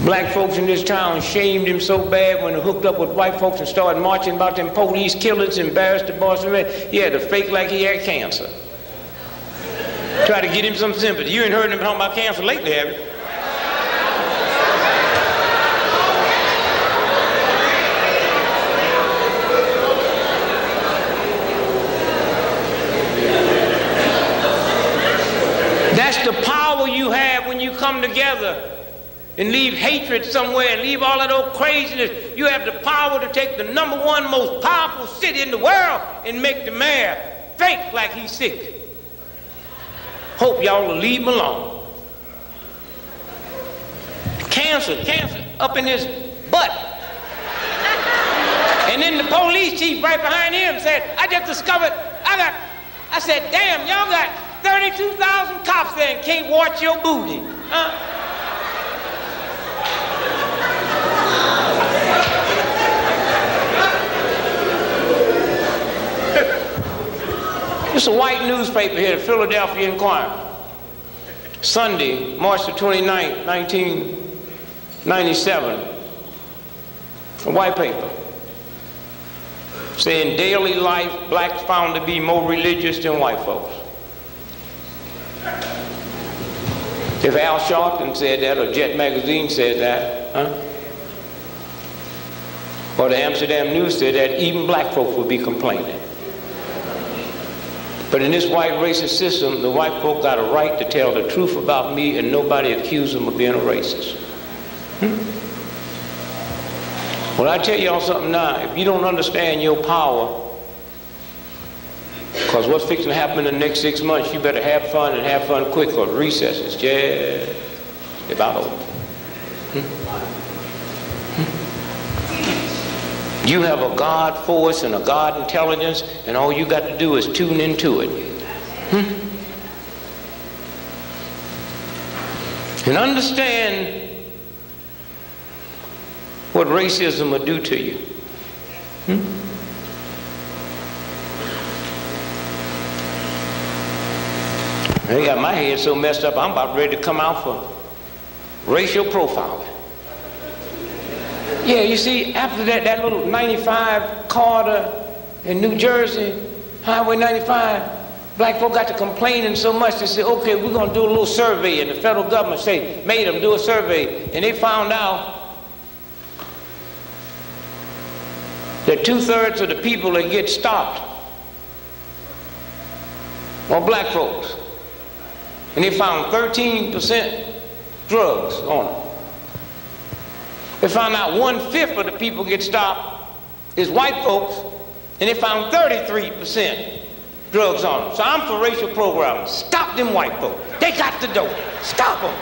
Black folks in this town shamed him so bad when he hooked up with white folks and started marching about them police killers, embarrassed the boss. He had to fake like he had cancer. Try to get him some sympathy. You ain't heard him talking about cancer lately, have you? That's the power you have when you come together and leave hatred somewhere and leave all that old craziness. You have the power to take the #1 most powerful city in the world and make the mayor fake like he's sick. Hope y'all will leave him alone. Cancer up in his butt. And then the police chief right behind him said, I just discovered, I said, damn, y'all got 32,000 cops there and can't watch your booty. Huh? It's a white newspaper here, the Philadelphia Inquirer. Sunday, March the 29th, 1997. A white paper. Saying daily life, blacks found to be more religious than white folks. If Al Sharpton said that, or Jet Magazine said that, or the Amsterdam News said that, even black folks would be complaining. But in this white racist system, the white folk got a right to tell the truth about me and nobody accuse them of being a racist. Well, I tell y'all something now, if you don't understand your power, because what's fixing to happen in the next 6 months, you better have fun and have fun quick, because recess is just about over. You have a God force and a God intelligence, and all you got to do is tune into it. And understand what racism will do to you. I got my head so messed up, I'm about ready to come out for racial profiling. Yeah, you see, after that little 95 Carter in New Jersey, Highway 95, black folk got to complaining so much, they said, okay, we're going to do a little survey, and the federal government made them do a survey, and they found out that 2/3 of the people that get stopped are black folks. And they found 13% drugs on them. They found out 1/5 of the people get stopped is white folks, and they found 33% drugs on them. So I'm for racial programming. Stop them white folks. They got the dope. Stop them.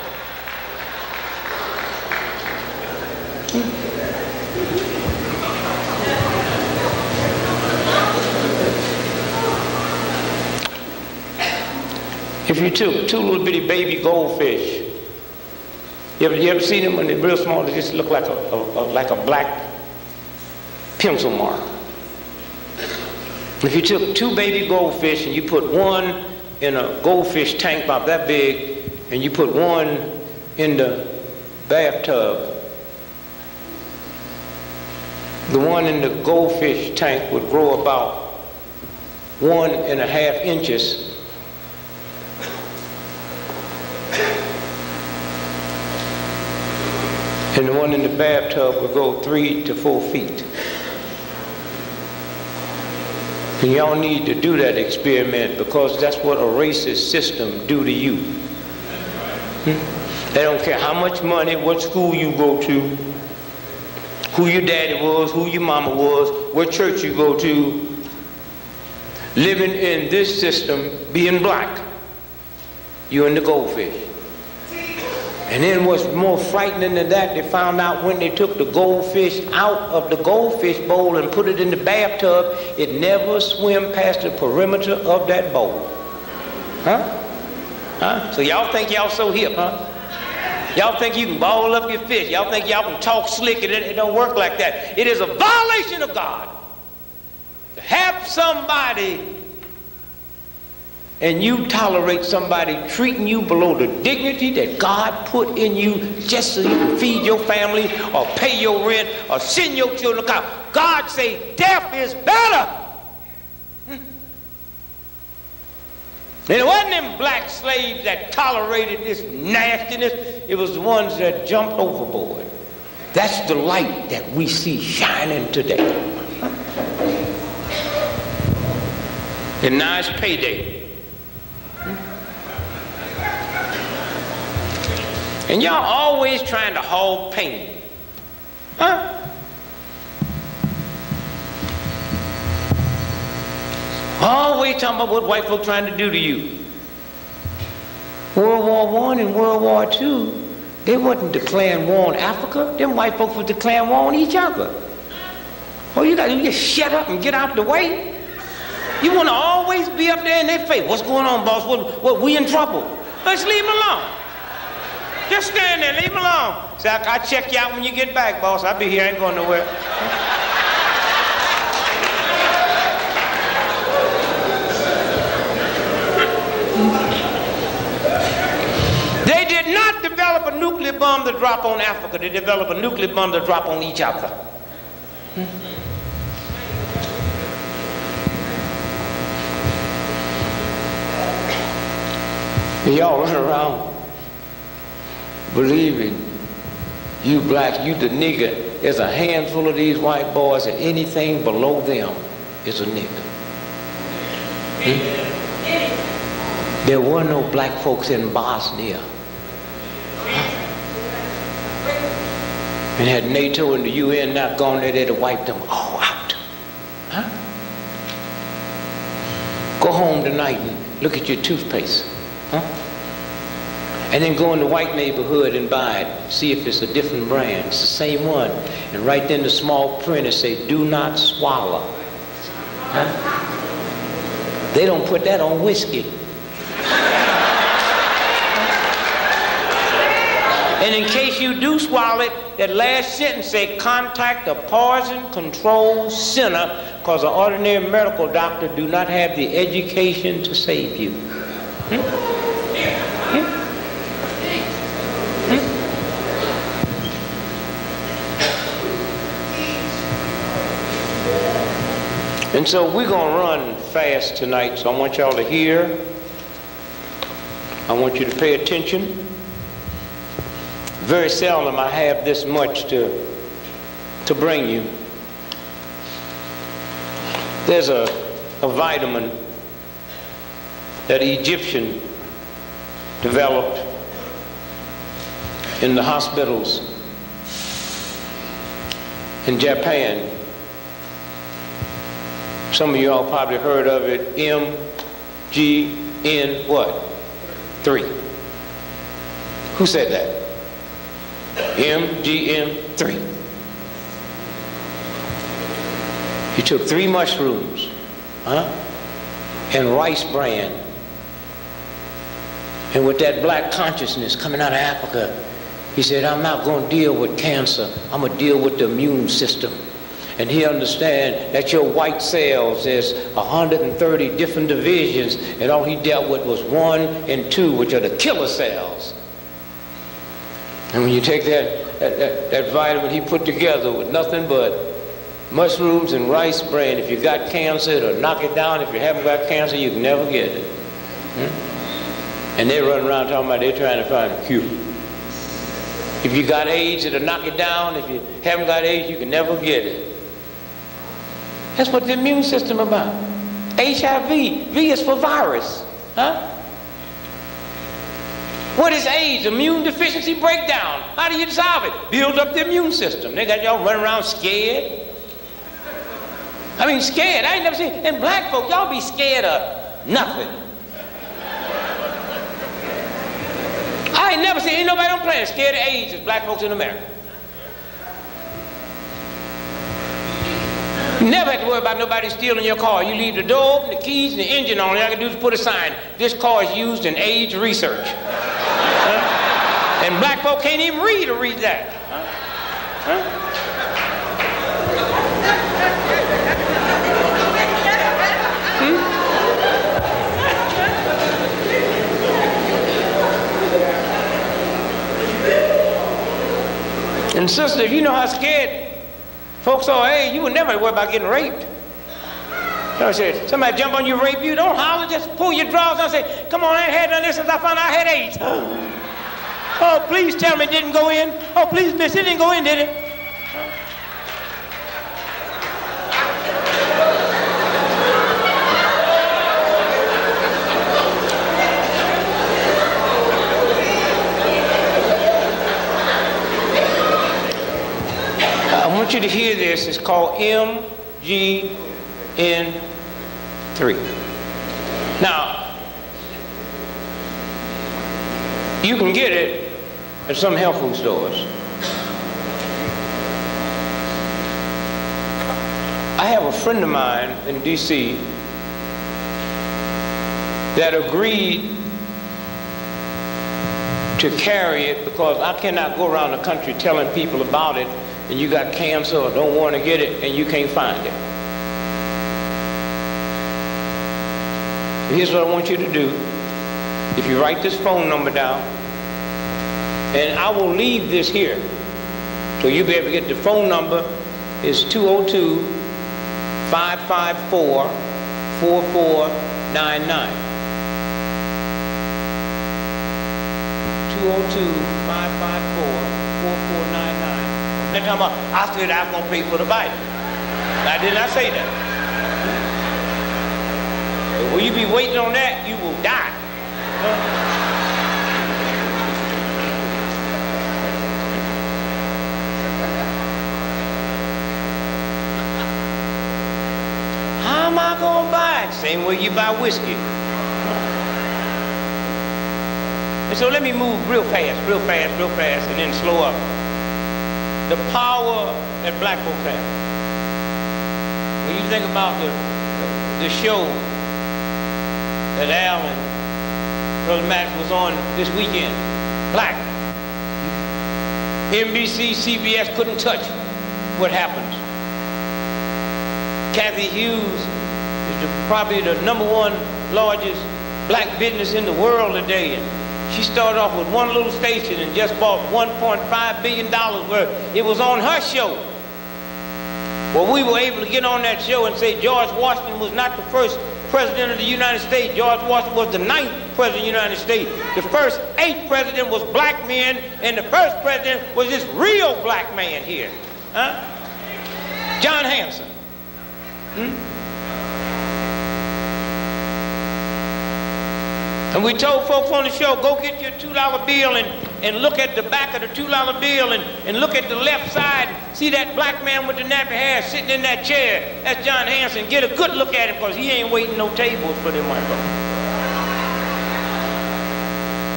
If you took 2 little bitty baby goldfish, you ever seen them when they're real small? They just look like a black pencil mark. If you took 2 baby goldfish and you put one in a goldfish tank about that big, and you put one in the bathtub, the one in the goldfish tank would grow about 1.5 inches. And the one in the bathtub would go 3 to 4 feet. And y'all need to do that experiment, because that's what a racist system do to you. They don't care how much money, what school you go to, who your daddy was, who your mama was, what church you go to. Living in this system, being black, you're in the goldfish. And then what's more frightening than that, they found out when they took the goldfish out of the goldfish bowl and put it in the bathtub, it never swam past the perimeter of that bowl. Huh? So y'all think y'all so hip, huh? Y'all think you can ball up your fish. Y'all think y'all can talk slick, and it don't work like that. It is a violation of God to have somebody and you tolerate somebody treating you below the dignity that God put in you just so you can feed your family or pay your rent or send your children to college, God say death is better. And it wasn't them black slaves that tolerated this nastiness. It was the ones that jumped overboard. That's the light that we see shining today. And now it's payday. And y'all always trying to hog pain. Huh? Always talking about what white folk trying to do to you. World War I and World War II, they wasn't declaring war on Africa. Them white folks was declaring war on each other. All you got to do is just shut up and get out the way. You want to always be up there in their face. What's going on, boss? What we in trouble? Let's leave them alone. Just stand there, leave them alone. Say, I'll check you out when you get back, boss. I'll be here, I ain't going nowhere. They did not develop a nuclear bomb to drop on Africa. They developed a nuclear bomb to drop on each other. Y'all run around believing you black, you the nigger. There's a handful of these white boys and anything below them is a nigger. There were no black folks in Bosnia. And had NATO and the UN not gone there, they'd have wiped them all out. Huh? Go home tonight and look at your toothpaste. Huh? And then go in the white neighborhood and buy it. See if it's a different brand. It's the same one. And right there in the small print it say, do not swallow. Huh? They don't put that on whiskey. And in case you do swallow it, that last sentence say, contact a poison control center, because an ordinary medical doctor do not have the education to save you. And so we're going to run fast tonight, so I want y'all to hear. I want you to pay attention. Very seldom I have this much to bring you. There's a vitamin that an Egyptian developed in the hospitals in Japan. Some of y'all probably heard of it, MGN what? 3. Who said that? MGM3. He took 3 mushrooms, and rice bran. And with that black consciousness coming out of Africa, he said, I'm not going to deal with cancer. I'm going to deal with the immune system. And he understand that your white cells, there's 130 different divisions, and all he dealt with was 1 and 2, which are the killer cells. And when you take that vitamin he put together with nothing but mushrooms and rice bran, if you got cancer, it'll knock it down. If you haven't got cancer, you can never get it. And they run around talking about they're trying to find a cure. If you got AIDS, it'll knock it down. If you haven't got AIDS, you can never get it. That's what the immune system about. HIV, V is for virus. What is AIDS? Immune deficiency breakdown. How do you solve it? Build up the immune system. They got y'all running around scared. I mean, scared. I ain't never seen. And black folk, y'all be scared of nothing. I ain't never seen. Ain't nobody on the planet scared of AIDS as black folks in America. You never have to worry about nobody stealing your car. You leave the door open, the keys, and the engine on. All I can do is put a sign. This car is used in AIDS research. And black folk can't even read or read that. And sister, you know how scared folks are. Hey, you would never worry about getting raped. You know, I said, somebody jump on you, rape you, don't holler, just pull your drawers down and say, come on, I ain't had none of this since I found out I had AIDS. Oh, please tell me it didn't go in. Oh, please, miss, it didn't go in, did it? I want you to hear this. It's called MGN3. Now, you can get it at some health food stores. I have a friend of mine in D.C. that agreed to carry it because I cannot go around the country telling people about it and you got cancer or don't want to get it and you can't find it. Here's what I want you to do. If you write this phone number down, and I will leave this here, so you'll be able to get the phone number. Is 202-554-4499. 202-554-4499. They're talking about, I said I'm going to pay for the Bible. I did not say that. Will you be waiting on that? You will die. How am I going to buy it? Same way you buy whiskey. And so let me move real fast, and then slow up. The power that black folks have. When you think about the show that Al and Brother Max was on this weekend, Black. NBC, CBS couldn't touch what happens. Kathy Hughes is probably the #1 largest black business in the world today. And she started off with one little station and just bought $1.5 billion worth. It was on her show. Well, we were able to get on that show and say George Washington was not the first president of the United States. George Washington was the 9th president of the United States. The first 8th president was black men, and the first president was this real black man here. John Hanson. And we told folks on the show, go get your $2 bill and look at the back of the $2 bill and look at the left side. See that black man with the nappy hair sitting in that chair? That's John Hanson. Get a good look at him because he ain't waiting no tables for them white folks.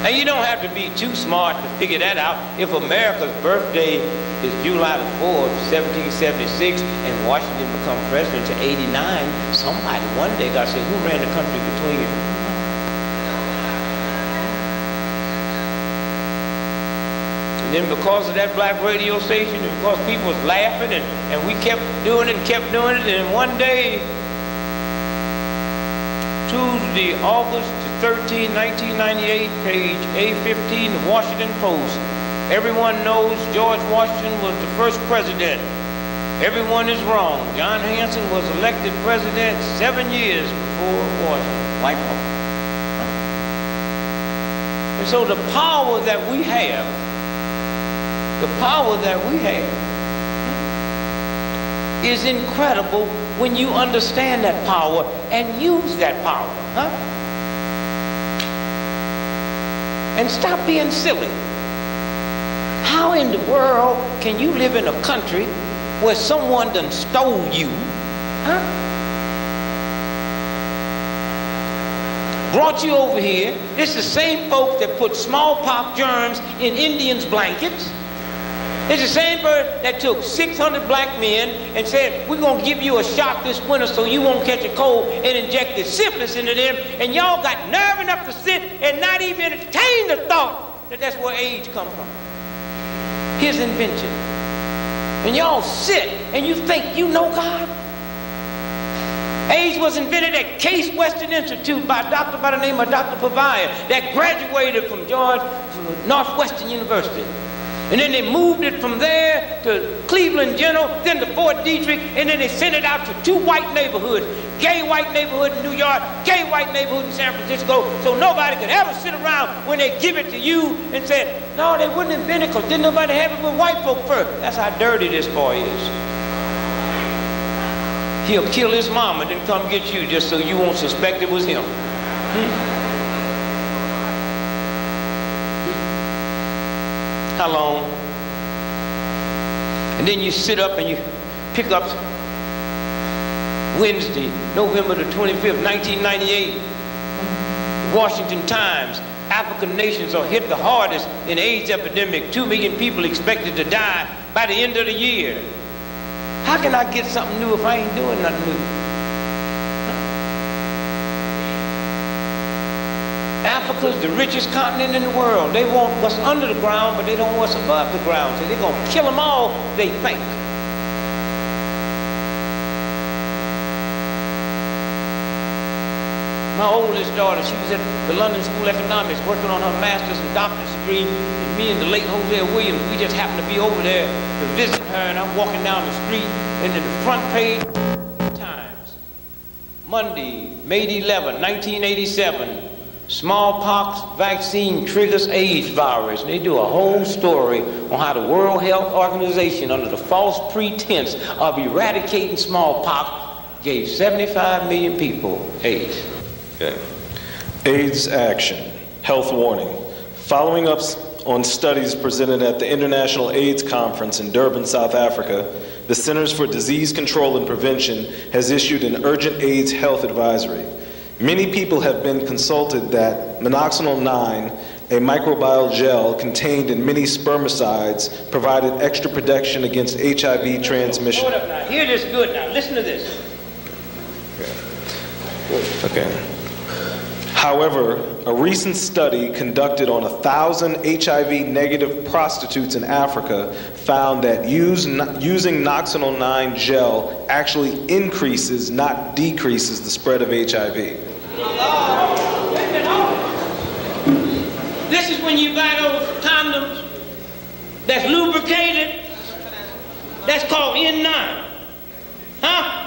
And you don't have to be too smart to figure that out. If America's birthday is July the 4th, 1776, and Washington become president to 89, somebody one day got to say, who ran the country between you? Then because of that black radio station, and because people was laughing, and we kept doing it, and one day, Tuesday, August 13, 1998, page A15, the Washington Post. Everyone knows George Washington was the first president. Everyone is wrong. John Hanson was elected president 7 years before Washington. White folk. And so the power that we have, is incredible when you understand that power and use that power. And stop being silly. How in the world can you live in a country where someone done stole you, brought you over here? It's the same folks that put smallpox germs in Indians' blankets. It's the same person that took 600 black men and said, we're going to give you a shot this winter so you won't catch a cold, and injected syphilis into them, and y'all got nerve enough to sit and not even entertain the thought that that's where AIDS come from. His invention. And y'all sit and you think you know God? AIDS was invented at Case Western Institute by a doctor by the name of Dr. Pavia that graduated from Northwestern University. And then they moved it from there to Cleveland General, then to Fort Detrick, and then they sent it out to 2 white neighborhoods. Gay white neighborhood in New York, gay white neighborhood in San Francisco, so nobody could ever sit around when they give it to you and say, no, they wouldn't invent it because didn't nobody have it with white folk first. That's how dirty this boy is. He'll kill his mama, then come get you just so you won't suspect it was him. How long? And then you sit up and you pick up Wednesday, November the 25th, 1998, Washington Times. African nations are hit the hardest in AIDS epidemic. 2 million people expected to die by the end of the year. How can I get something new if I ain't doing nothing new? Africa's the richest continent in the world. They want what's under the ground, but they don't want what's above the ground. So they're going to kill them all, they think. My oldest daughter, she was at the London School of Economics working on her master's and doctorate degree, and me and the late Hosea Williams, we just happened to be over there to visit her, and I'm walking down the street, and in the front page, Times, Monday, May 11, 1987, smallpox vaccine triggers AIDS virus. And they do a whole story on how the World Health Organization, under the false pretense of eradicating smallpox, gave 75 million people AIDS. Okay. AIDS action. Health warning. Following up on studies presented at the International AIDS Conference in Durban, South Africa, the Centers for Disease Control and Prevention has issued an urgent AIDS health advisory. Many people have been consulted that monoxidil 9, a microbial gel contained in many spermicides, provided extra protection against HIV transmission. Hold up now. Hear this good now. Listen to this. Okay. However, a recent study conducted on 1,000 HIV-negative prostitutes in Africa found that using Noxonol 9 gel actually increases, not decreases, the spread of HIV. This is when you buy those condoms that's lubricated. That's called N9. Huh?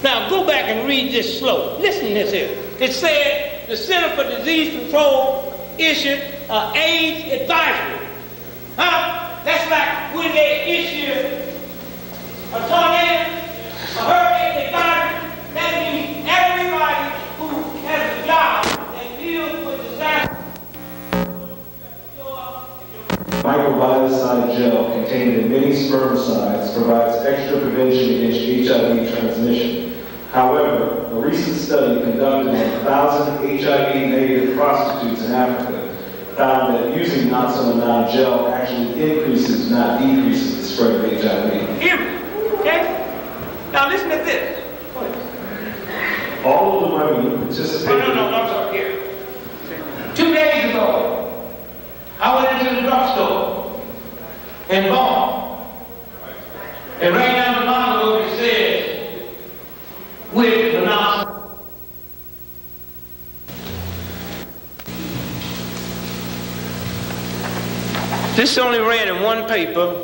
Now go back and read this slow. Listen to this here. It said the Center for Disease Control issued an AIDS advisory. Huh? That's like when they issue a tornado, a hurricane advisory. That means everybody who has a job that deals with disaster. Microbiocide gel contained in many spermicides provides extra prevention against HIV transmission. However, a recent study conducted on 1,000 HIV-negative prostitutes in Africa found that using Noxonol 9 gel actually increases, not decreases, the spread of HIV. Hear me, okay? Now listen to this. All of the women who participated... No, I'm sorry, here. 2 days ago, I went into the drugstore and bought. And right down the bottom of it says, with monoxidil. This only ran in one paper,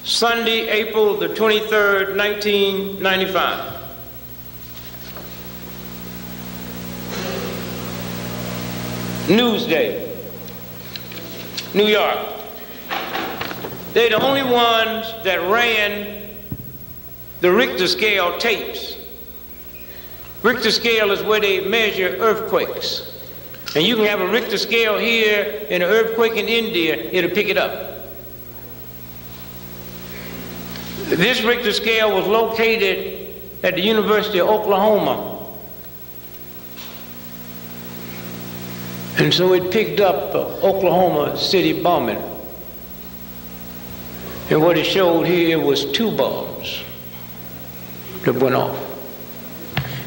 Sunday, April the 23rd, 1995. Newsday, New York. They're the only ones that ran the Richter scale tapes. Richter scale is where they measure earthquakes. And you can have a Richter scale here and an earthquake in India, it'll pick it up. This Richter scale was located at the University of Oklahoma. And so it picked up Oklahoma City bombing. And what it showed here was 2 bombs that went off.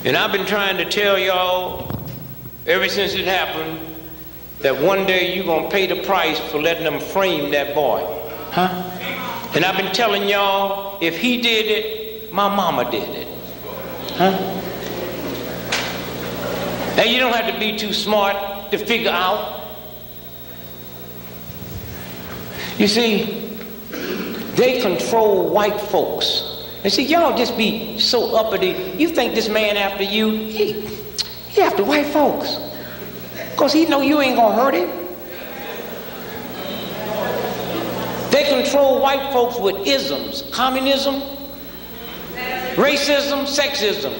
And I've been trying to tell y'all ever since it happened that one day you're going to pay the price for letting them frame that boy. Huh? And I've been telling y'all, if he did it, my mama did it. Huh? And you don't have to be too smart to figure out You see, they control white folks. And see, y'all just be so uppity. You think this man after you, he after white folks. Because he know you ain't gonna hurt him. They control white folks with isms. Communism, racism, sexism.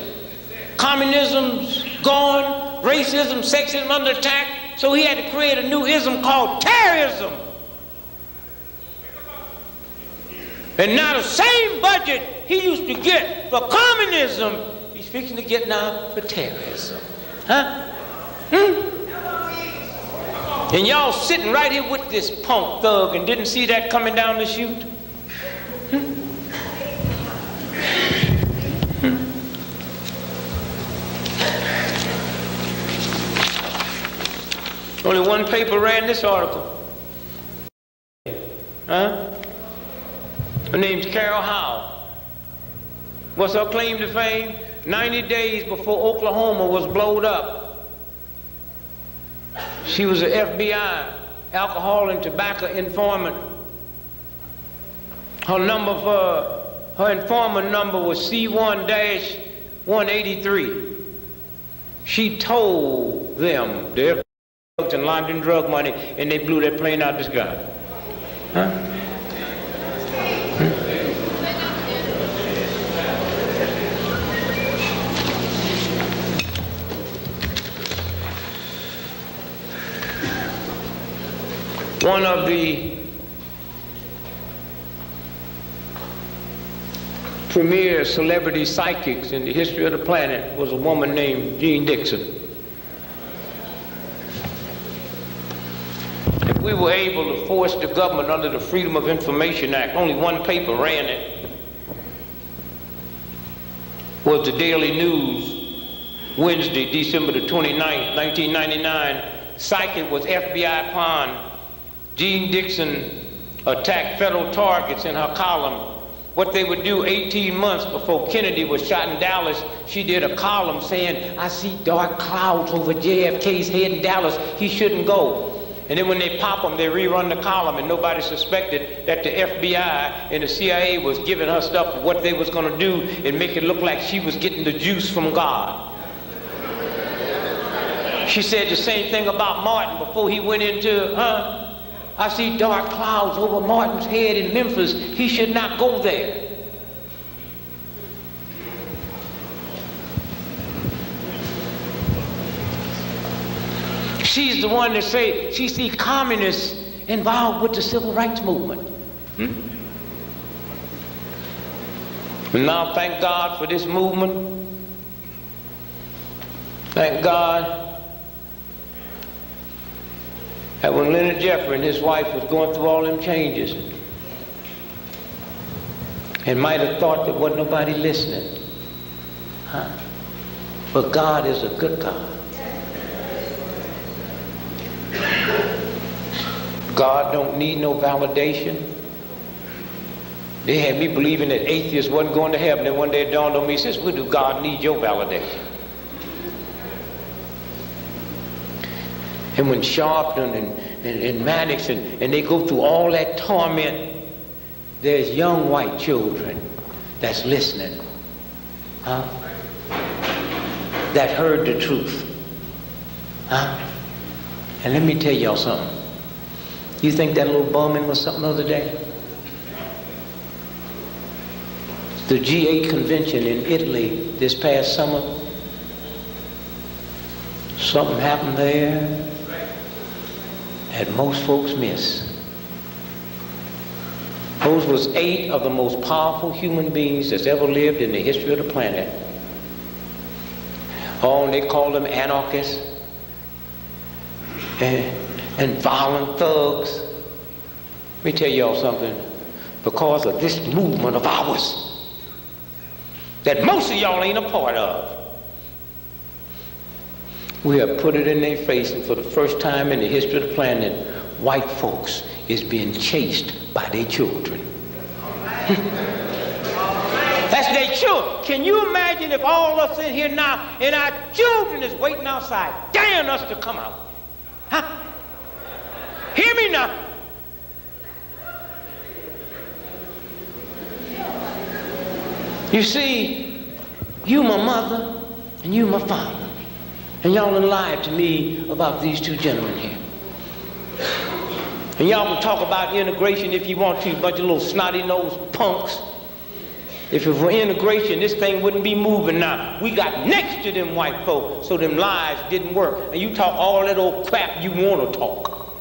Communism's gone, racism, sexism under attack. So he had to create a new ism called terrorism. And now the same budget he used to get for communism, he's fixing to get now for terrorism. Huh? And y'all sitting right here with this punk thug and didn't see that coming down the chute? Only one paper ran this article. Huh? Her name's Carol Howe. What's her claim to fame? 90 days before Oklahoma was blowed up, she was an FBI alcohol and tobacco informant. Her informant number was C1-183. She told them their drugs and laundering drug money, and they blew that plane out the sky. Huh? One of the premier celebrity psychics in the history of the planet was a woman named Jean Dixon. If we were able to force the government under the Freedom of Information Act, only one paper ran it, was the Daily News, Wednesday, December the 29th, 1999. Psychic was FBI pawn. Jean Dixon attacked federal targets in her column. What they would do 18 months before Kennedy was shot in Dallas, she did a column saying, I see dark clouds over JFK's head in Dallas, he shouldn't go. And then when they pop them, they rerun the column, and nobody suspected that the FBI and the CIA was giving her stuff for what they was gonna do and make it look like she was getting the juice from God. She said the same thing about Martin before he went into, I see dark clouds over Martin's head in Memphis. He should not go there. She's the one that say she see communists involved with the civil rights movement. And now thank God for this movement. Thank God that when Leonard Jeffrey and his wife was going through all them changes and might have thought there wasn't nobody listening. But God is a good God. God don't need no validation. They had me believing that atheists wasn't going to heaven, and one day it dawned on me, since when do God need your validation? And when Sharpton and Maddox and they go through all that torment, there's young white children that's listening, that heard the truth. And let me tell y'all something. You think that little bombing was something the other day? The G8 convention in Italy this past summer, something happened there that most folks miss. Those was 8 of the most powerful human beings that's ever lived in the history of the planet. Oh, and they called them anarchists and violent thugs. Let me tell y'all something. Because of this movement of ours that most of y'all ain't a part of, we have put it in their face, and for the first time in the history of the planet, white folks is being chased by their children. That's their children. Can you imagine if all of us in here now and our children is waiting outside, daring us to come out? Hear me now. You see, you my mother and you my father. And y'all done lied to me about these two gentlemen here. And y'all can talk about integration if you want to, a bunch of little snotty-nosed punks. If it were integration, this thing wouldn't be moving now. We got next to them white folk, so them lies didn't work. And you talk all that old crap you want to talk.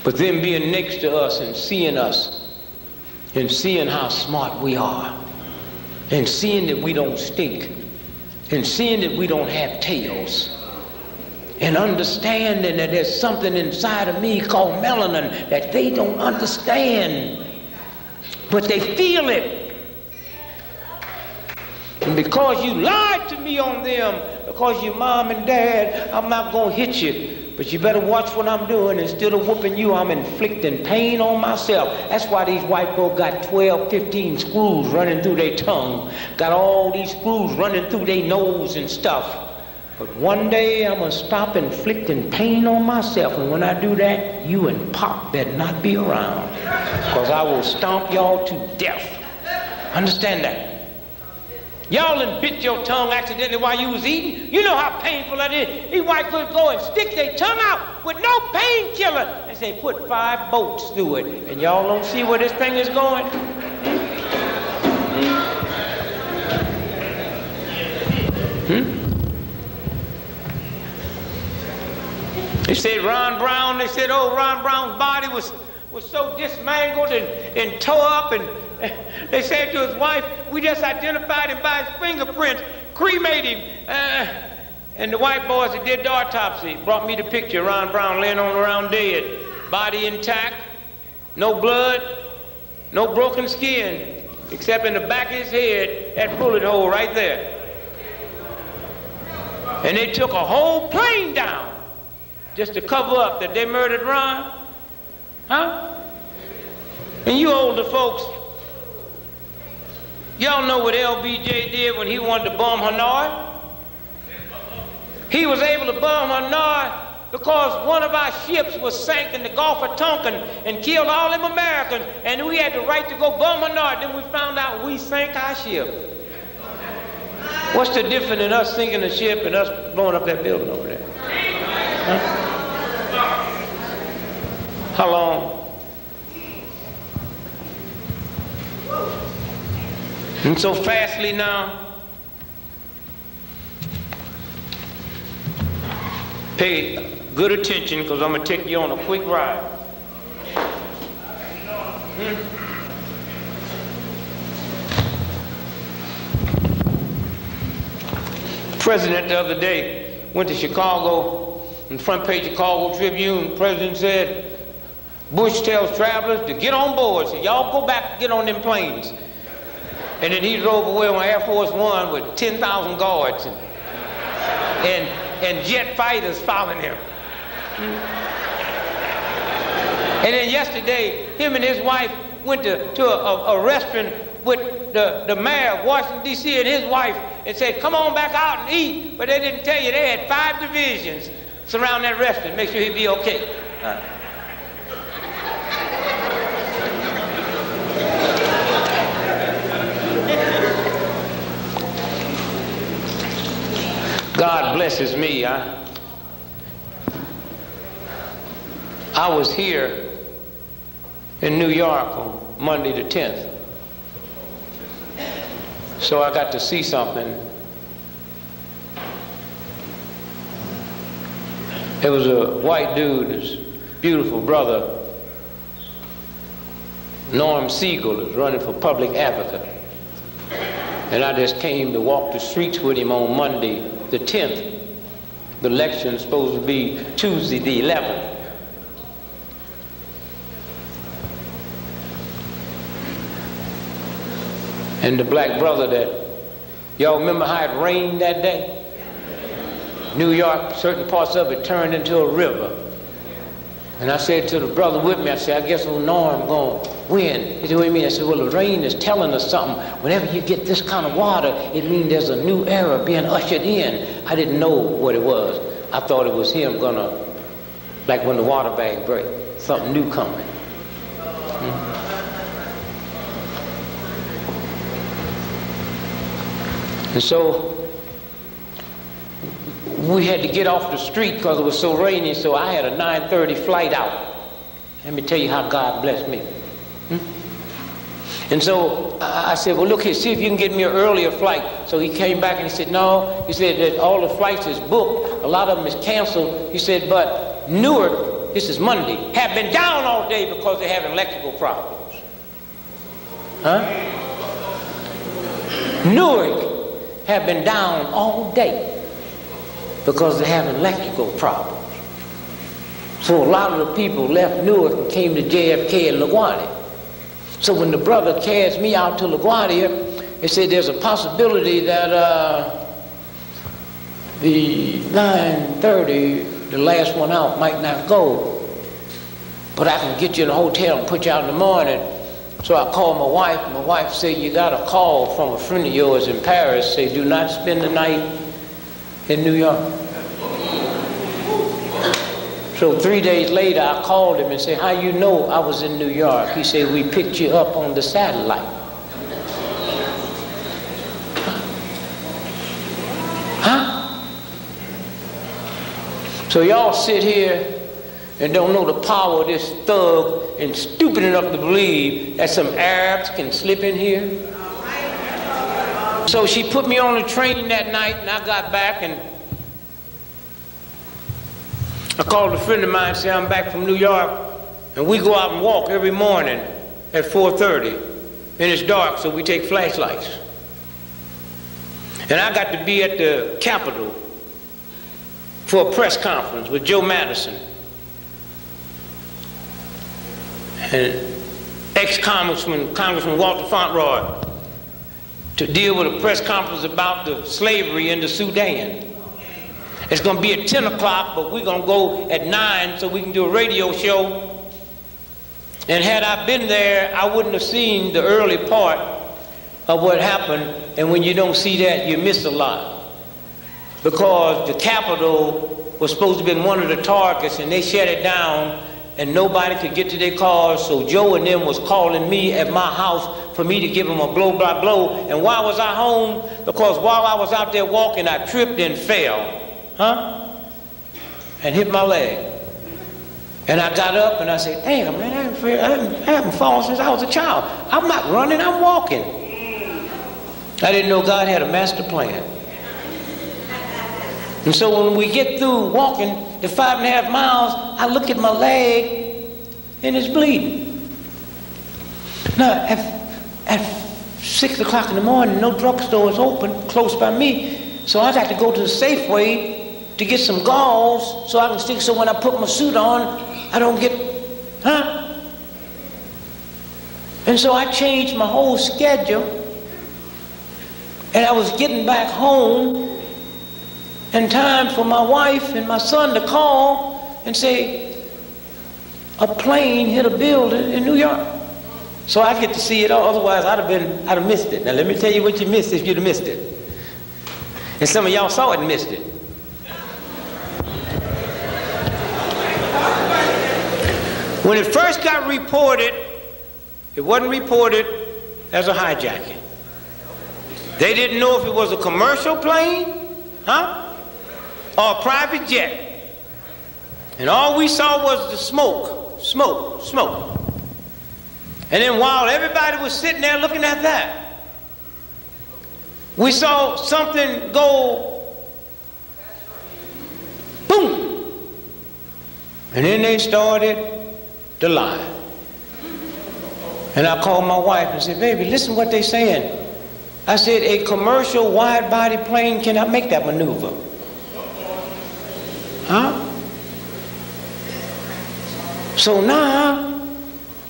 But them being next to us and seeing how smart we are, and seeing that we don't stink, and seeing that we don't have tails, and understanding that there's something inside of me called melanin that they don't understand, but they feel it. And because you lied to me on them, because you mom and dad, I'm not going to hit you. But you better watch what I'm doing. Instead of whooping you, I'm inflicting pain on myself. That's why these white folks got 12, 15 screws running through their tongue. Got all these screws running through their nose and stuff. But one day I'm going to stop inflicting pain on myself. And when I do that, you and Pop better not be around. Because I will stomp y'all to death. Understand that? Y'all done bit your tongue accidentally while you was eating. You know how painful that is. These white folks go and stick their tongue out with no painkiller and say, put 5 bolts through it. And y'all don't see where this thing is going? They said Ron Brown, they said, oh, Ron Brown's body was so dismangled and tore up, and they said to his wife, we just identified him by his fingerprints, cremate him. And the white boys that did the autopsy brought me the picture of Ron Brown laying on the ground dead, body intact, no blood, no broken skin, except in the back of his head, that bullet hole right there. And they took a whole plane down just to cover up that they murdered Ron. Huh? And you older folks, y'all know what LBJ did when he wanted to bomb Hanoi? He was able to bomb Hanoi because one of our ships was sank in the Gulf of Tonkin and killed all them Americans, and we had the right to go bomb Hanoi. Then we found out we sank our ship. What's the difference in us sinking the ship and us blowing up that building over there? Huh? How long? And so fastly now, pay good attention because I'm going to take you on a quick ride. President the other day went to Chicago, on the front page of Chicago Tribune, the president said, Bush tells travelers to get on board. So y'all go back and get on them planes. And then he drove away on Air Force One with 10,000 guards and jet fighters following him. And then yesterday, him and his wife went to a restaurant with the mayor of Washington, D.C. and his wife and said, come on back out and eat. But they didn't tell you they had 5 divisions surround that restaurant, make sure he'd be okay. God blesses me. I was here in New York on Monday the 10th. So I got to see something. There was a white dude, his beautiful brother, Norm Siegel, is running for public advocate. And I just came to walk the streets with him on Monday the 10th. The election's supposed to be Tuesday the 11th. And the black brother that, y'all remember how it rained that day? New York, certain parts of it turned into a river. And I said to the brother with me, I said, I guess old Norm gonna win. He said, what do you mean? I said, well, the rain is telling us something. Whenever you get this kind of water, it means there's a new era being ushered in. I didn't know what it was. I thought it was him gonna, like when the water bag break, something new coming. And so we had to get off the street because it was so rainy, so I had a 9:30 flight out. Let me tell you how God blessed me. And so I said, well, look here, see if you can get me an earlier flight. So he came back and he said, no. He said that all the flights is booked. A lot of them is canceled. He said, but Newark, this is Monday, have been down all day because they're having electrical problems. Huh? Newark have been down all day because they're having electrical problems. So a lot of the people left Newark and came to JFK and LaGuardia. So when the brother carries me out to LaGuardia, they said there's a possibility that the 9:30, the last one out, might not go. But I can get you in a hotel and put you out in the morning. So I called my wife. My wife said, you got a call from a friend of yours in Paris, say, do not spend the night in New York. So 3 days later, I called him and said, how you know I was in New York? He said, we picked you up on the satellite. Huh? So y'all sit here and don't know the power of this thug and stupid enough to believe that some Arabs can slip in here. So she put me on the train that night, and I got back and I called a friend of mine and said, I'm back from New York, and we go out and walk every morning at 4:30, and it's dark, so we take flashlights. And I got to be at the Capitol for a press conference with Joe Madison and Congressman Walter Fauntleroy to deal with a press conference about the slavery in the Sudan. It's going to be at 10 o'clock, but we're going to go at 9 so we can do a radio show. And had I been there, I wouldn't have seen the early part of what happened. And when you don't see that, you miss a lot. Because the Capitol was supposed to have been one of the targets, and they shut it down, and nobody could get to their cars. So Joe and them was calling me at my house for me to give them a blow by blow. And why was I home? Because while I was out there walking, I tripped and fell. And hit my leg. And I got up and I said, damn, man, I haven't fallen since I was a child. I'm not running, I'm walking. I didn't know God had a master plan. And so when we get through walking the 5.5 miles, I look at my leg and it's bleeding. Now, at 6 o'clock in the morning, no drugstore is open close by me. So I got to go to the Safeway to get some gauze so I can stick, so when I put my suit on, I don't get, And so I changed my whole schedule, and I was getting back home in time for my wife and my son to call and say, a plane hit a building in New York. So I get to see it all, otherwise I'd have missed it. Now let me tell you what you missed if you'd have missed it. And some of y'all saw it and missed it. When it first got reported, it wasn't reported as a hijacking. They didn't know if it was a commercial plane, or a private jet. And all we saw was the smoke, smoke, smoke. And then while everybody was sitting there looking at that, we saw something go boom. And then they started the lie. And I called my wife and said, baby, listen to what they're saying. I said, a commercial wide-body plane cannot make that maneuver. So now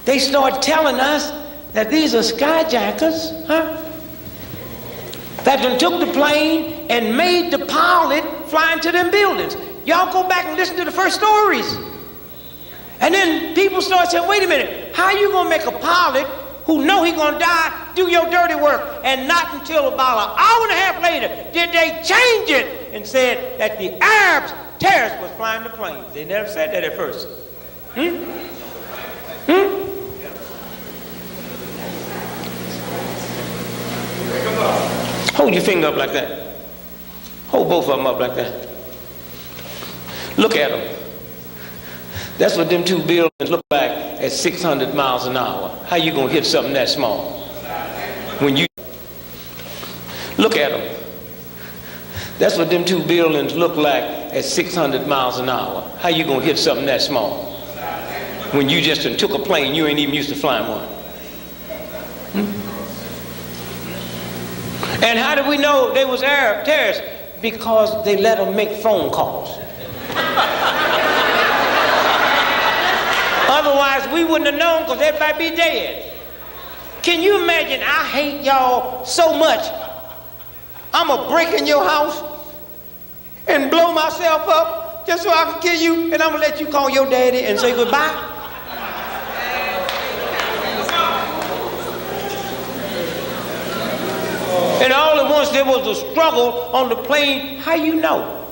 they start telling us that these are skyjackers, that done took the plane and made the pilot fly into them buildings. Y'all go back and listen to the first stories. And then people start saying, wait a minute, how you gonna make a pilot who know he gonna die do your dirty work? And not until about an hour and a half later did they change it and said that the Arabs, terrorists, was flying the planes. They never said that at first. Hold your finger up like that. Hold both of them up like that. Look at them. That's what them two buildings look like at 600 miles an hour. How you gonna hit something that small? When you look at them. That's what them two buildings look like at 600 miles an hour. How you gonna hit something that small? When you just took a plane, you ain't even used to flying one. And how did we know they was Arab terrorists? Because they let them make phone calls. Otherwise, we wouldn't have known because everybody be dead. Can you imagine? I hate y'all so much. I'm going to break in your house and blow myself up just so I can kill you, and I'm going to let you call your daddy and say goodbye. And all at once there was a struggle on the plane. How you know?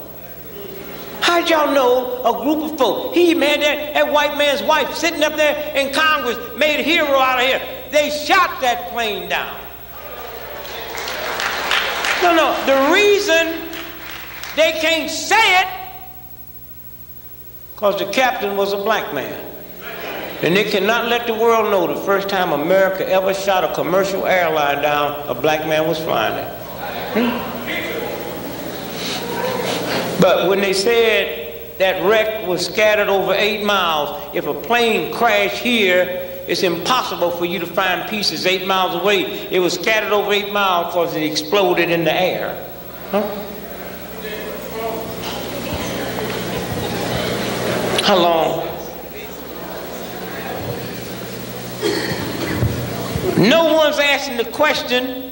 How'd y'all know a group of folk? He, man, that white man's wife sitting up there in Congress made a hero out of here. They shot that plane down. No, the reason they can't say it, because the captain was a black man. And they cannot let the world know the first time America ever shot a commercial airline down, a black man was flying it. But when they said that wreck was scattered over 8 miles, if a plane crashed here, it's impossible for you to find pieces 8 miles away. It was scattered over 8 miles because it exploded in the air. How long? No one's asking the question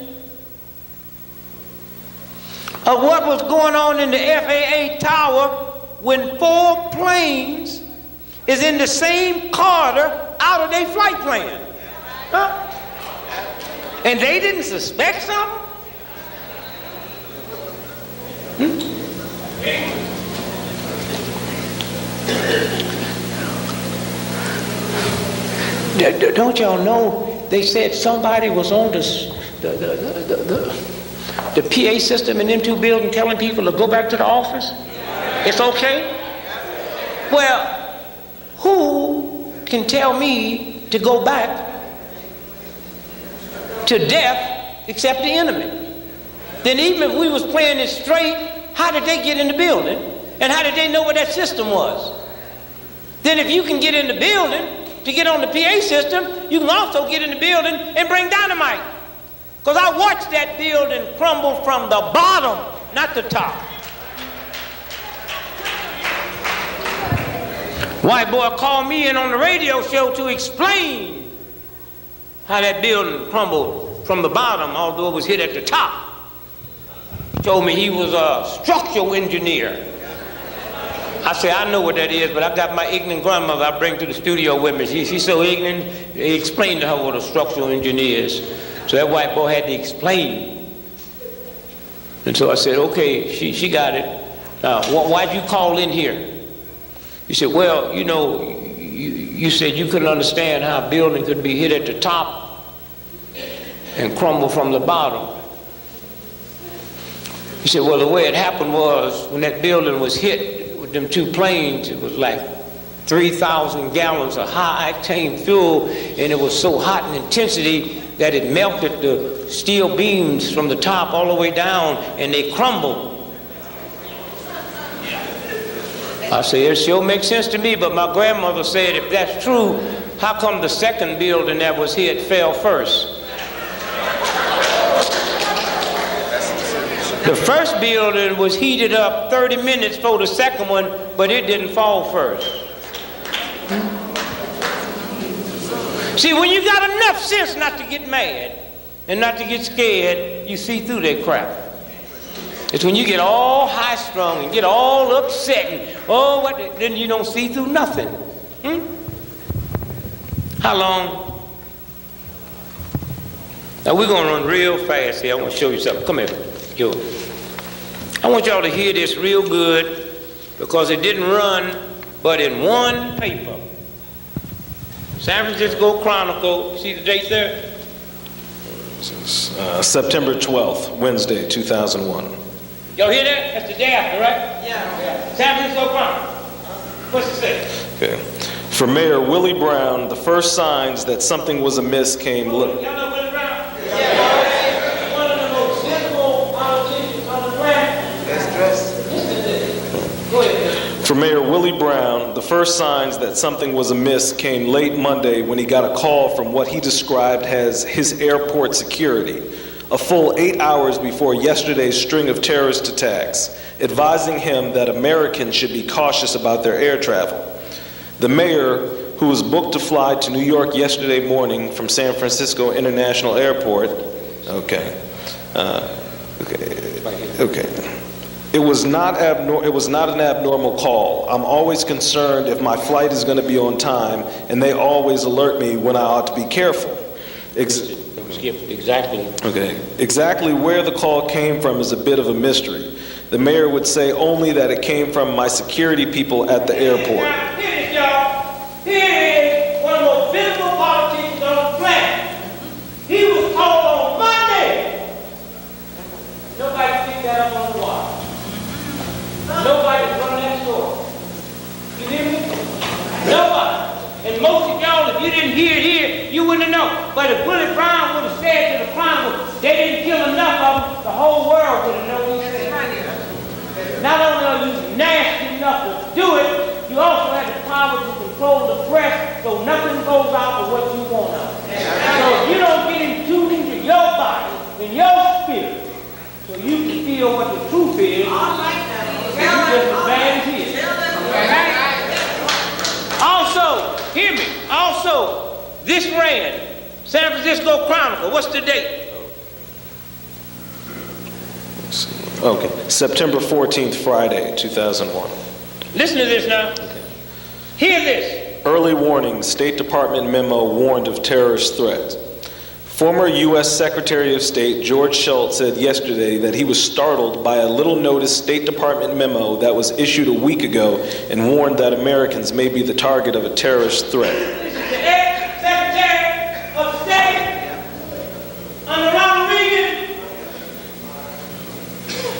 of what was going on in the FAA tower when 4 planes is in the same corridor out of their flight plan. And they didn't suspect something? Don't y'all know they said somebody was on the PA system in them two buildings telling people to go back to the office? It's okay? Well, who can tell me to go back to death except the enemy? Then even if we was playing it straight, how did they get in the building? And how did they know what that system was? Then if you can get in the building to get on the PA system, you can also get in the building and bring dynamite. Because I watched that building crumble from the bottom, not the top. White boy called me in on the radio show to explain how that building crumbled from the bottom, although it was hit at the top. He told me he was a structural engineer. I said, I know what that is, but I got my ignorant grandmother I bring to the studio with me. She's so ignorant, he explained to her what a structural engineer is. So that white boy had to explain. And so I said, okay, she got it. Why'd you call in here? He said, well, you know, you said you couldn't understand how a building could be hit at the top and crumble from the bottom. He said, well, the way it happened was when that building was hit, them 2 planes, it was like 3,000 gallons of high octane fuel, and it was so hot in intensity that it melted the steel beams from the top all the way down, and they crumbled. I said, it sure makes sense to me, but my grandmother said, if that's true, how come the second building that was hit fell first? The first building was heated up 30 minutes for the second one, but it didn't fall first. See, when you got enough sense not to get mad and not to get scared, you see through that crap. It's when you get all high-strung and get all upset and, then you don't see through nothing. How long? Now we're going to run real fast here. I want to show you something. Come here. Yo. I want y'all to hear this real good because it didn't run but in one paper. San Francisco Chronicle, see the date there? September 12th, Wednesday, 2001. Y'all hear that? That's the day after, right? Yeah. San Francisco Chronicle. What's it say? Okay. For Mayor Willie Brown, the first signs that something was amiss came... Y'all know Willie Brown? Yeah. One of the most visible politicians on the planet. Best dressed. Go ahead. For Mayor Willie Brown, the first signs that something was amiss came late Monday when he got a call from what he described as his airport security, a full 8 hours before yesterday's string of terrorist attacks, advising him that Americans should be cautious about their air travel. The mayor, who was booked to fly to New York yesterday morning from San Francisco International Airport, It was not an abnormal call. I'm always concerned if my flight is going to be on time, and they always alert me when I ought to be careful. Exactly. Okay. Exactly where the call came from is a bit of a mystery. The mayor would say only that it came from my security people at the airport. Now, here it is, y'all. Here is one of the most visible politicians on the planet. He was told on Monday. Nobody picked that up on the wire. Nobody's running that story. You hear me? Nobody. And most of y'all, if you didn't hear it here, you wouldn't know. But if Willie Brown would have said to the Chronicle, they didn't kill enough of them, the whole world would have known these things. Not only are you nasty enough to do it, you also have the power to control the press so nothing goes out of what you want out. So if you don't get in tune to your body and your spirit, so you can feel what the truth is, you just as bad as he is. Also, hear me, also, this ran, San Francisco Chronicle, what's the date? Okay, September 14th, Friday, 2001. Listen to this now. Hear this. Early warning, State Department memo warned of terrorist threat. Former U.S. Secretary of State George Shultz said yesterday that he was startled by a little-noticed State Department memo that was issued a week ago and warned that Americans may be the target of a terrorist threat. This is the ex-Secretary of State under Ronald Reagan.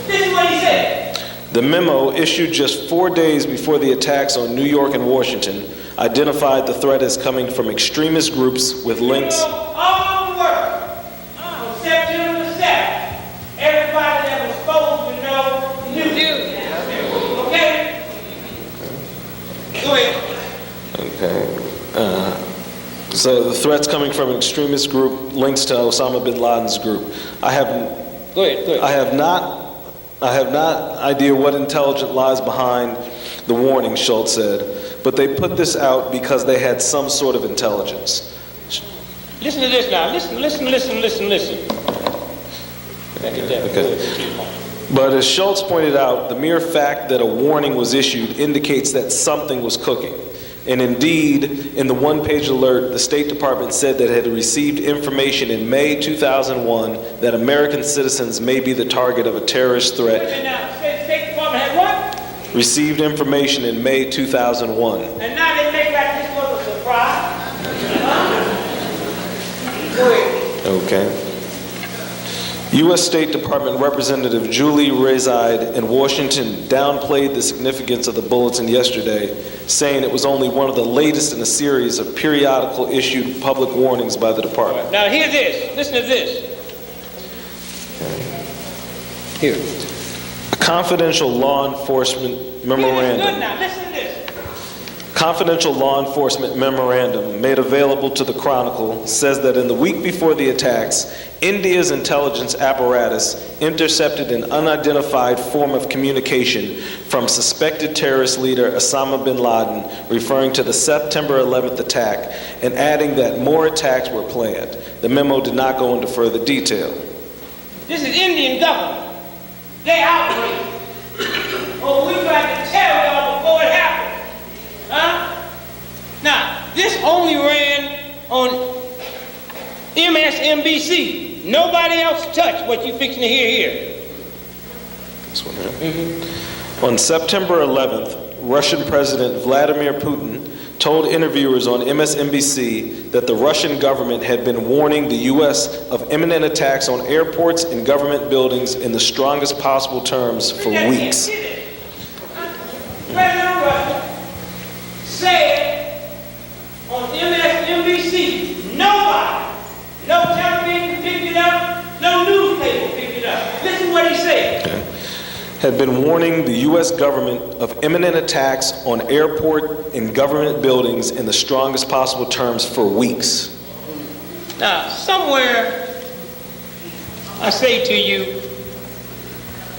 This is what he said. The memo, issued just 4 days before the attacks on New York and Washington, identified the threat as coming from extremist groups with links. All over the world, on September the 7th, everybody that was supposed to know knew. Okay? Go ahead. Okay. So the threat's coming from an extremist group, links to Osama bin Laden's group. Go ahead. I have not idea what intelligence lies behind the warning, Schultz said, but they put this out because they had some sort of intelligence. Listen to this now. Listen. Okay. But as Schultz pointed out, the mere fact that a warning was issued indicates that something was cooking. And indeed, in the one-page alert, the State Department said that it had received information in May 2001 that American citizens may be the target of a terrorist threat. State Department had what? Received information in May 2001. And now they make like this was a surprise. Go ahead. Okay. U.S. State Department Representative Julie Rezide in Washington downplayed the significance of the bulletin yesterday, saying it was only one of the latest in a series of periodical issued public warnings by the department. Now hear this. Listen to this. Here. A confidential law enforcement memorandum. Good now. Listen to this. Confidential law enforcement memorandum made available to the Chronicle says that in the week before the attacks, India's intelligence apparatus intercepted an unidentified form of communication from suspected terrorist leader Osama bin Laden, referring to the September 11th attack, and adding that more attacks were planned. The memo did not go into further detail. This is Indian government. They outraged. Oh, we tried to tell y'all before it happened. Huh? Now, this only ran on MSNBC. Nobody else touched what you fixing to hear here. This one here. On September 11th, Russian President Vladimir Putin told interviewers on MSNBC that the Russian government had been warning the U.S. of imminent attacks on airports and government buildings in the strongest possible terms for weeks. President Russia said on MSNBC, nobody, no television picked it up, no newspaper picked it up. Listen what he said. Okay. Had been warning the U.S. government of imminent attacks on airport and government buildings in the strongest possible terms for weeks. Now, somewhere, I say to you,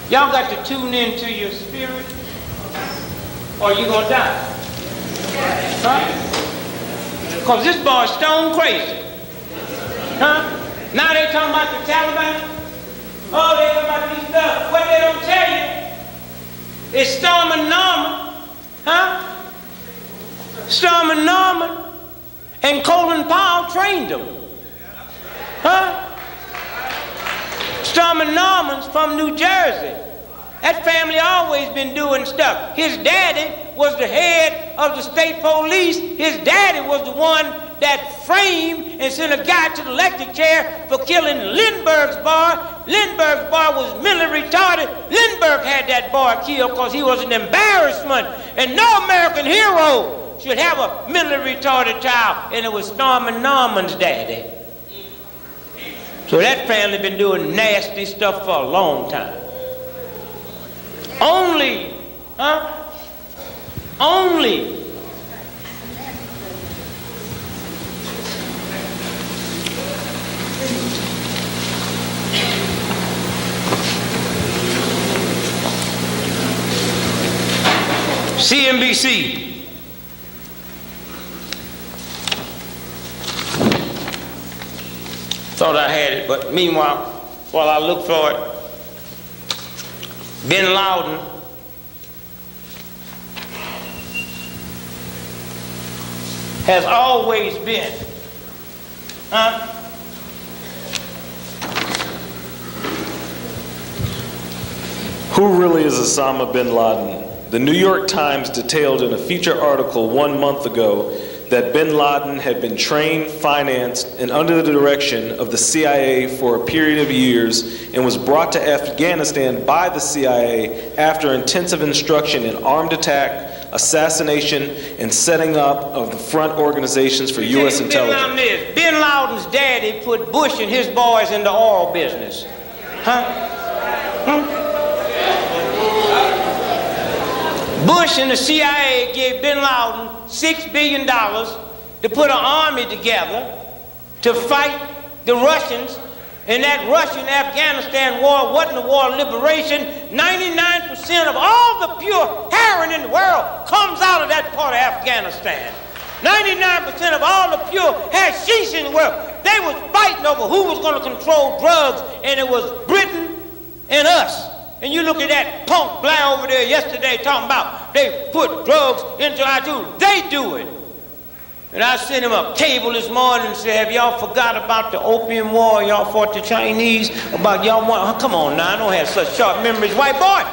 y'all got to tune into your spirit or you're going to die. Huh? Because this boy's stone crazy. Huh? Now they talking about the Taliban. Oh, they talking about these stuff. What they don't tell you is Storm and Norman, huh? Storm and Norman and Colin Powell trained them. Huh? Storm and Norman's from New Jersey. That family always been doing stuff. His daddy was the head of the state police. His daddy was the one that framed and sent a guy to the electric chair for killing Lindbergh's boy. Lindbergh's boy was mentally retarded. Lindbergh had that boy killed because he was an embarrassment. And no American hero should have a mentally retarded child. And it was Storm and Norman's daddy. So that family been doing nasty stuff for a long time. Only CNBC thought I had it, but meanwhile, while I look for it, Bin Laden has always been, Who really is Osama bin Laden? The New York Times detailed in a feature article 1 month ago that bin Laden had been trained, financed, and under the direction of the CIA for a period of years and was brought to Afghanistan by the CIA after intensive instruction in armed attack, assassination, and setting up of the front organizations for U.S. intelligence. Bin Laden's daddy put Bush and his boys in the oil business. Bush and the CIA gave bin Laden $6 billion to put an army together to fight the Russians. And that Russian-Afghanistan war wasn't a war of liberation. 99% of all the pure heroin in the world comes out of that part of Afghanistan. 99% of all the pure hashish in the world. They was fighting over who was going to control drugs, and it was Britain and us. And you look at that punk Blair over there yesterday talking about they put drugs into our tools. They do it. And I sent him a cable this morning and said, have y'all forgot about the opium war y'all fought the Chinese? About y'all want, oh, come on now, I don't have such sharp memories, white boy.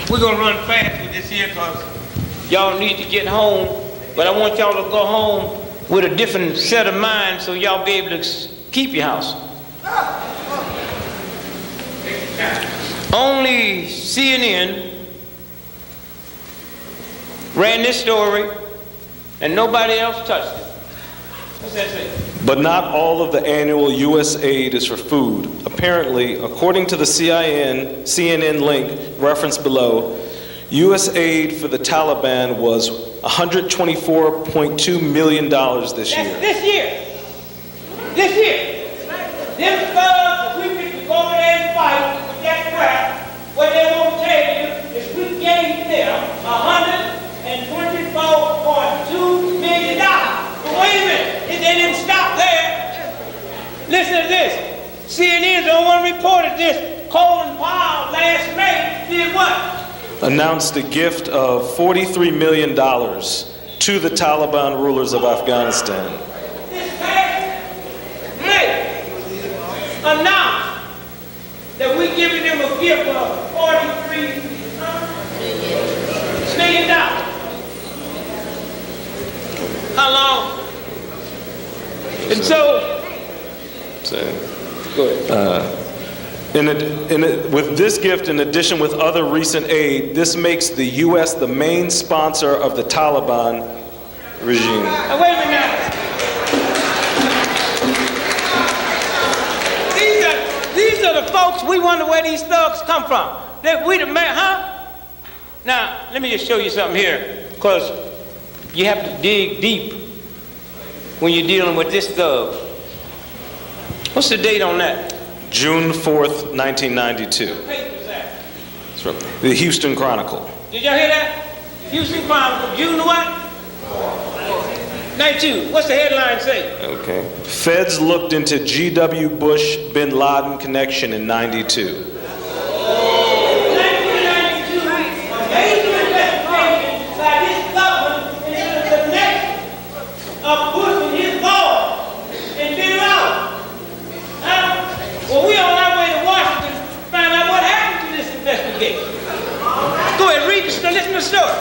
We're gonna run fast with this here because y'all need to get home, but I want y'all to go home with a different set of mind so y'all be able to keep your house. Only CNN ran this story and nobody else touched it. What's that say? But not all of the annual U.S. aid is for food. Apparently, according to the CNN link referenced below, U.S. aid for the Taliban was $124.2 million this year. That's this year. This year. Them thugs, we need to go over there and fight with that crap. What they won't tell you is we gave them $124.2 million. But wait a minute, it didn't stop there. Listen to this. CNN, the only one reported this. Colin Powell last May did what? Announced a gift of $43 million to the Taliban rulers of Afghanistan. This past May announced that we're giving them a gift here for $43 million. How long? And so, go ahead. With this gift, in addition with other recent aid, this makes the U.S. the main sponsor of the Taliban regime. Now, wait a minute now. These are the folks we wonder where these thugs come from. We the man, huh? Now, let me just show you something here, because you have to dig deep when you're dealing with this thug. What's the date on that? June 4th, 1992. What page was that? It's from the Houston Chronicle. Did y'all hear that? Houston Chronicle, June what? 92. What's the headline say? Okay. Feds looked into G.W. Bush bin Laden connection in 92. 1992, major investigation by this government into the connection of Bush and his boys and bin Laden. Well, we on our way to Washington to find out what happened to this investigation. Go ahead, read the story, listen to the story.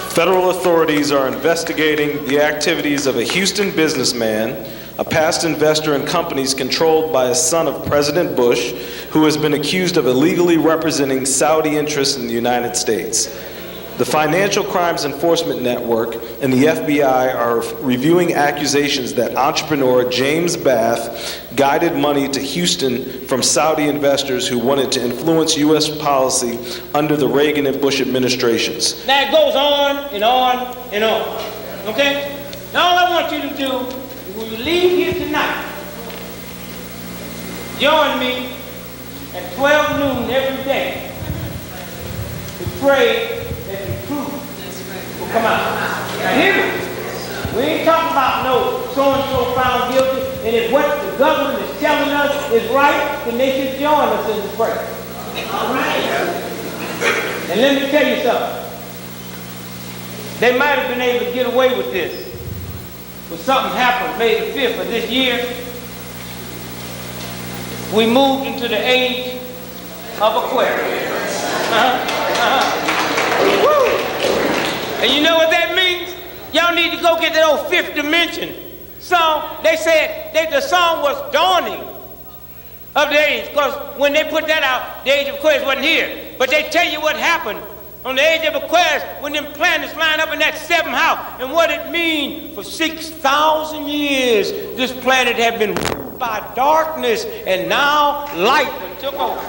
Federal authorities are investigating the activities of a Houston businessman, a past investor in companies controlled by a son of President Bush, who has been accused of illegally representing Saudi interests in the United States. The Financial Crimes Enforcement Network and the FBI are reviewing accusations that entrepreneur James Bath guided money to Houston from Saudi investors who wanted to influence U.S. policy under the Reagan and Bush administrations. Now it goes on and on and on. Okay? Now all I want you to do, when you leave here tonight, join me at 12 noon every day to pray that the truth will come out. Now hear me. We ain't talking about no so-and-so found guilty, and if what the government is telling us is right, then they should join us in the prayer. All right. And let me tell you something. They might have been able to get away with this. When something happened May the 5th of this year, we moved into the age of Aquarius. Woo! And you know what that means? Y'all need to go get that old Fifth Dimension song. They said the song was dawning of the age, because when they put that out, the age of Aquarius wasn't here. But they tell you what happened on the age of Aquarius when them planets line up in that seventh house, and what it means. For 6,000 years, this planet had been ruled by darkness, and now light took over.